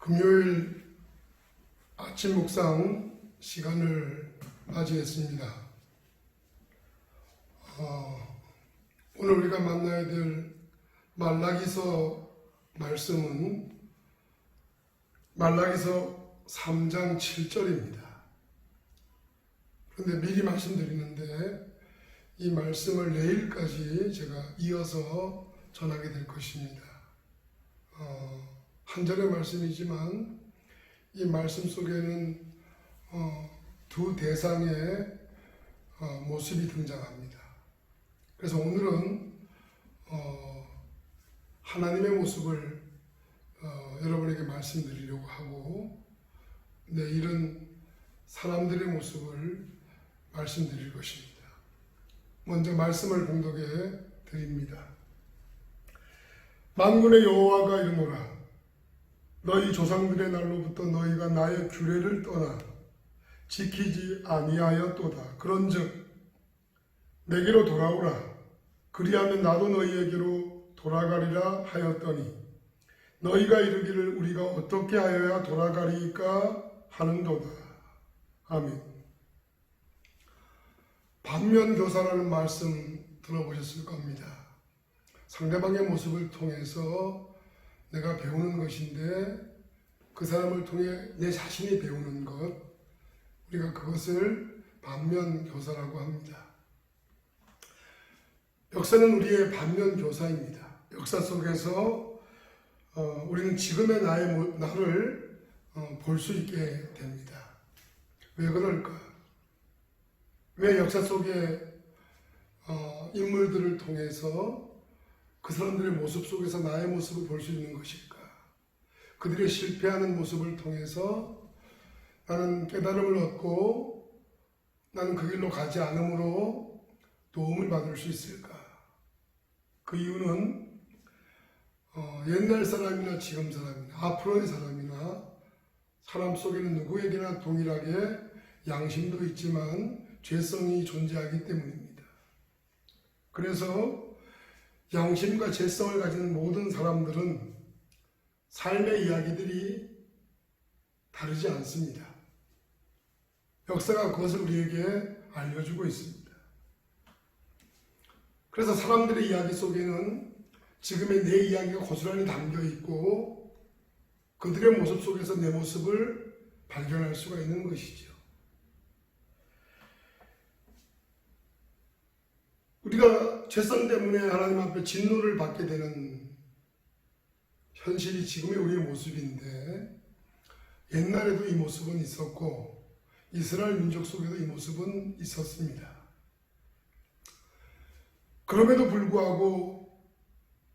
금요일 아침 묵상 시간을 맞이했습니다. 오늘 우리가 만나야 될 말라기서 말씀은 말라기서 3장 7절입니다. 그런데 미리 말씀드리는데 이 말씀을 내일까지 제가 이어서 전하게 될 것입니다. 한 절의 말씀이지만 이 말씀 속에는 두 대상의 모습이 등장합니다. 그래서 오늘은 하나님의 모습을 여러분에게 말씀드리려고 하고, 내일은 사람들의 모습을 말씀드릴 것입니다. 먼저 말씀을 봉독해 드립니다. 만군의 여호와가 이르노라. 너희 조상들의 날로부터 너희가 나의 규례를 떠나 지키지 아니하였도다. 그런즉 내게로 돌아오라. 그리하면 나도 너희에게로 돌아가리라 하였더니 너희가 이르기를 우리가 어떻게 하여야 돌아가리까 하는도다. 아멘. 반면교사라는 말씀 들어보셨을 겁니다. 상대방의 모습을 통해서 내가 배우는 것인데 그 사람을 통해 내 자신이 배우는 것, 우리가 그것을 반면교사라고 합니다. 역사는 우리의 반면교사입니다. 역사 속에서 우리는 지금의 나를 볼 수 있게 됩니다. 왜 그럴까? 왜 역사 속의 인물들을 통해서 그 사람들의 모습 속에서 나의 모습을 볼 수 있는 것일까? 그들의 실패하는 모습을 통해서 나는 깨달음을 얻고 나는 그 길로 가지 않으므로 도움을 받을 수 있을까? 그 이유는 옛날 사람이나 지금 사람이나 앞으로의 사람이나 사람 속에는 누구에게나 동일하게 양심도 있지만 죄성이 존재하기 때문입니다. 그래서 양심과 죄성을 가지는 모든 사람들은 삶의 이야기들이 다르지 않습니다. 역사가 그것을 우리에게 알려주고 있습니다. 그래서 사람들의 이야기 속에는 지금의 내 이야기가 고스란히 담겨 있고 그들의 모습 속에서 내 모습을 발견할 수가 있는 것이죠. 우리가 죄성 때문에 하나님 앞에 진노를 받게 되는 현실이 지금의 우리의 모습인데, 옛날에도 이 모습은 있었고 이스라엘 민족 속에도 이 모습은 있었습니다. 그럼에도 불구하고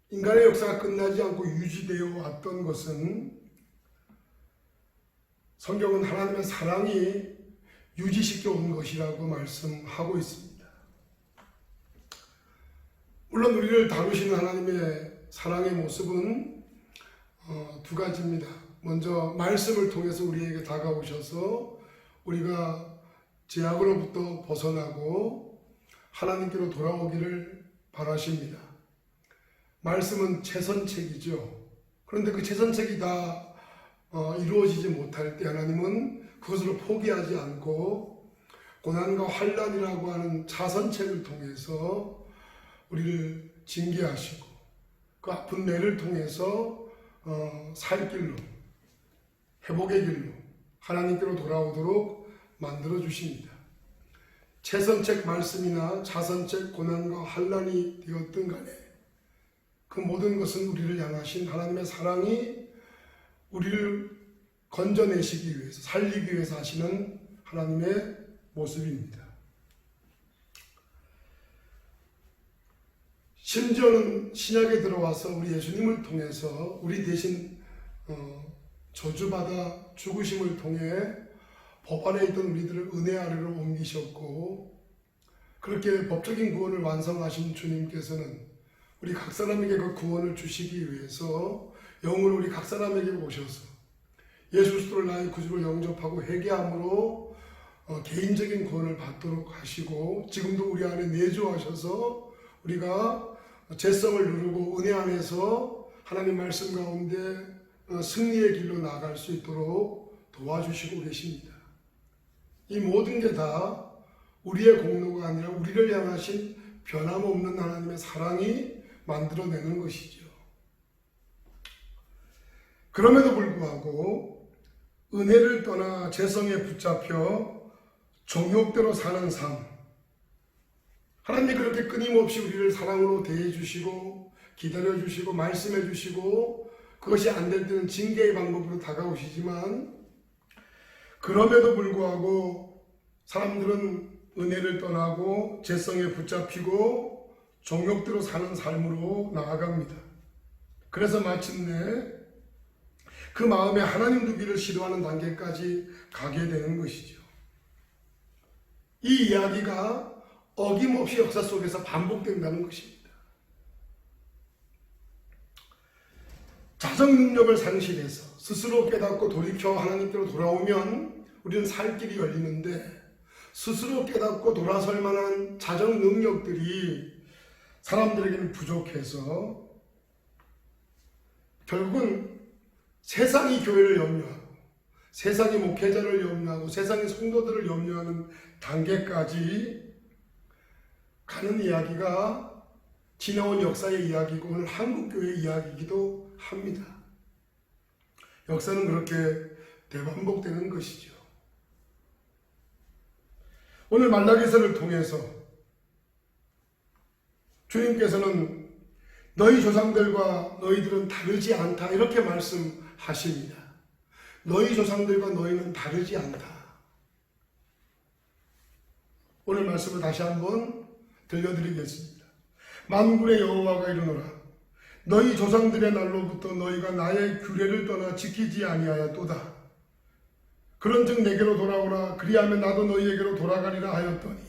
인간의 역사가 끝나지 않고 유지되어 왔던 것은 성경은 하나님의 사랑이 유지시켜 온 것이라고 말씀하고 있습니다. 물론 우리를 다루시는 하나님의 사랑의 모습은 두 가지입니다. 먼저 말씀을 통해서 우리에게 다가오셔서 우리가 죄악으로부터 벗어나고 하나님께로 돌아오기를 바라십니다. 말씀은 최선책이죠. 그런데 그 최선책이 다 이루어지지 못할 때 하나님은 그것을 포기하지 않고 고난과 환난이라고 하는 자선책을 통해서 우리를 징계하시고 그 아픈 매를 통해서 살 길로, 회복의 길로 하나님께로 돌아오도록 만들어 주십니다. 최선책 말씀이나 자선책 고난과 환난이 되었든 간에 그 모든 것은 우리를 향하신 하나님의 사랑이 우리를 건져내시기 위해서, 살리기 위해서 하시는 하나님의 모습입니다. 심지어는 신약에 들어와서 우리 예수님을 통해서 우리 대신 저주받아 죽으심을 통해 법 안에 있던 우리들을 은혜 아래로 옮기셨고, 그렇게 법적인 구원을 완성하신 주님께서는 우리 각 사람에게 그 구원을 주시기 위해서 영으로 우리 각 사람에게 오셔서 예수 그리스도를 나의 구주로 영접하고 회개함으로 개인적인 구원을 받도록 하시고, 지금도 우리 안에 내주하셔서 우리가 죄성을 누르고 은혜 안에서 하나님 말씀 가운데 승리의 길로 나아갈 수 있도록 도와주시고 계십니다. 이 모든 게 다 우리의 공로가 아니라 우리를 향하신 변함없는 하나님의 사랑이 만들어내는 것이죠. 그럼에도 불구하고 은혜를 떠나 죄성에 붙잡혀 정욕대로 사는 삶, 하나님이 그렇게 끊임없이 우리를 사랑으로 대해주시고 기다려주시고 말씀해주시고 그것이 안 될 때는 징계의 방법으로 다가오시지만 그럼에도 불구하고 사람들은 은혜를 떠나고 죄성에 붙잡히고 정욕대로 사는 삶으로 나아갑니다. 그래서 마침내 그 마음에 하나님 두기를 시도하는 단계까지 가게 되는 것이죠. 이 이야기가 어김없이 역사 속에서 반복된다는 것입니다. 자정 능력을 상실해서 스스로 깨닫고 돌이켜 하나님께로 돌아오면 우리는 살 길이 열리는데 스스로 깨닫고 돌아설 만한 자정 능력들이 사람들에게는 부족해서 결국은 세상이 교회를 염려하고 세상이 목회자를 염려하고 세상의 성도들을 염려하는 단계까지 가는 이야기가 지나온 역사의 이야기고 오늘 한국교회의 이야기이기도 합니다. 역사는 그렇게 대반복되는 것이죠. 오늘 말라기서를 통해서 주님께서는 너희 조상들과 너희들은 다르지 않다 이렇게 말씀하십니다. 너희 조상들과 너희는 다르지 않다. 오늘 말씀을 다시 한번 들려드리겠습니다. 만군의 여호와가 이르노라 너희 조상들의 날로부터 너희가 나의 규례를 떠나 지키지 아니하였도다. 그런즉 내게로 돌아오라 그리하면 나도 너희에게로 돌아가리라 하였더니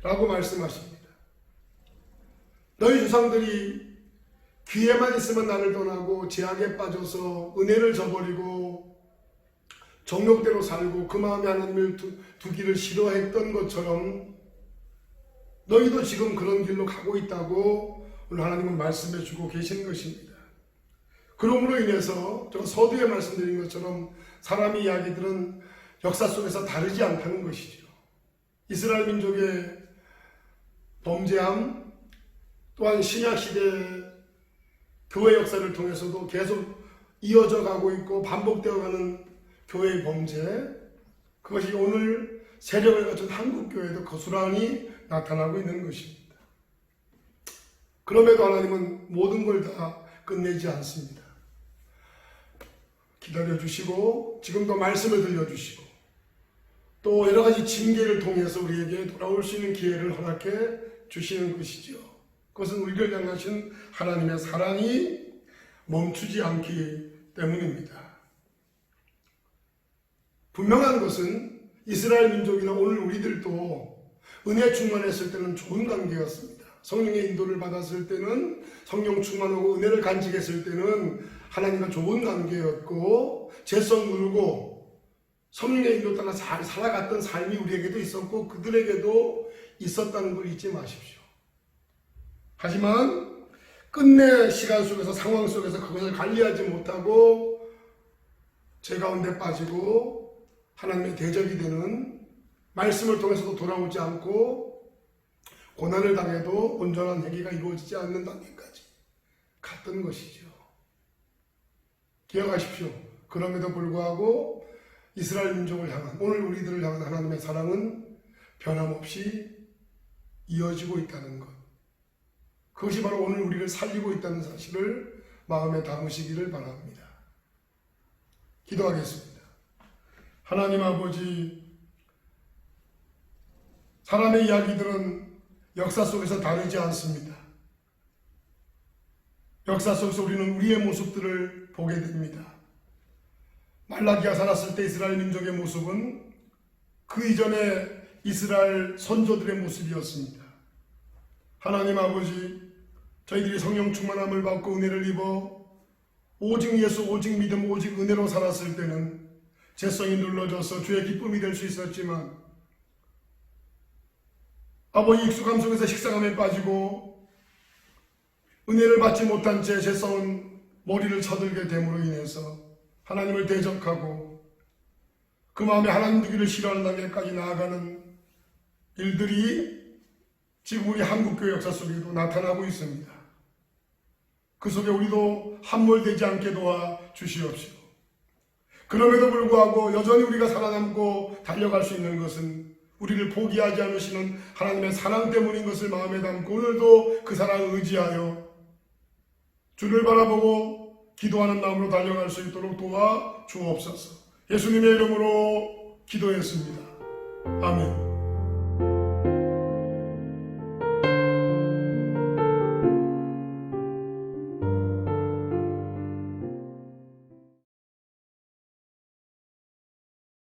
라고 말씀하십니다. 너희 조상들이 귀에만 있으면 나를 떠나고 제약에 빠져서 은혜를 저버리고 정욕대로 살고 그 마음에 하나님을 두기를 싫어했던 것처럼 너희도 지금 그런 길로 가고 있다고 오늘 하나님은 말씀해 주고 계신 것입니다. 그러므로 인해서 제가 서두에 말씀드린 것처럼 사람의 이야기들은 역사 속에서 다르지 않다는 것이죠. 이스라엘 민족의 범죄함 또한 신약시대 교회 역사를 통해서도 계속 이어져 가고 있고 반복되어 가는 교회의 범죄, 그것이 오늘 세력을 갖춘 한국교회에도 고스란히 나타나고 있는 것입니다. 그럼에도 하나님은 모든 걸 다 끝내지 않습니다. 기다려주시고 지금도 말씀을 들려주시고 또 여러 가지 징계를 통해서 우리에게 돌아올 수 있는 기회를 허락해 주시는 것이죠. 그것은 우리를 향하신 하나님의 사랑이 멈추지 않기 때문입니다. 분명한 것은 이스라엘 민족이나 오늘 우리들도 은혜 충만했을 때는 좋은 관계였습니다. 성령의 인도를 받았을 때는 성령 충만하고 은혜를 간직했을 때는 하나님과 좋은 관계였고 죄성 누르고 성령의 인도 따라 잘 살아갔던 삶이 우리에게도 있었고 그들에게도 있었다는 걸 잊지 마십시오. 하지만 끝내 시간 속에서 상황 속에서 그것을 관리하지 못하고 죄 가운데 빠지고 하나님의 대적이 되는 말씀을 통해서도 돌아오지 않고 고난을 당해도 온전한 회개가 이루어지지 않는 단계까지 갔던 것이죠. 기억하십시오. 그럼에도 불구하고 이스라엘 민족을 향한 오늘 우리들을 향한 하나님의 사랑은 변함없이 이어지고 있다는 것. 그것이 바로 오늘 우리를 살리고 있다는 사실을 마음에 담으시기를 바랍니다. 기도하겠습니다. 하나님 아버지, 사람의 이야기들은 역사 속에서 다르지 않습니다. 역사 속에서 우리는 우리의 모습들을 보게 됩니다. 말라기가 살았을 때 이스라엘 민족의 모습은 그 이전에 이스라엘 선조들의 모습이었습니다. 하나님 아버지, 저희들이 성령 충만함을 받고 은혜를 입어 오직 예수, 오직 믿음, 오직 은혜로 살았을 때는 죄성이 눌러져서 주의 기쁨이 될 수 있었지만 아버지 익숙함 속에서 식상함에 빠지고 은혜를 받지 못한 채 죄성은 머리를 쳐들게 됨으로 인해서 하나님을 대적하고 그 마음에 하나님 되기를 싫어하는 단계까지 나아가는 일들이 지금 우리 한국교회 역사 속에도 나타나고 있습니다. 그 속에 우리도 함몰되지 않게 도와 주시옵시고, 그럼에도 불구하고 여전히 우리가 살아남고 달려갈 수 있는 것은 우리를 포기하지 않으시는 하나님의 사랑 때문인 것을 마음에 담고 오늘도 그 사랑을 의지하여 주를 바라보고 기도하는 마음으로 달려갈 수 있도록 도와 주옵소서. 예수님의 이름으로 기도했습니다. 아멘.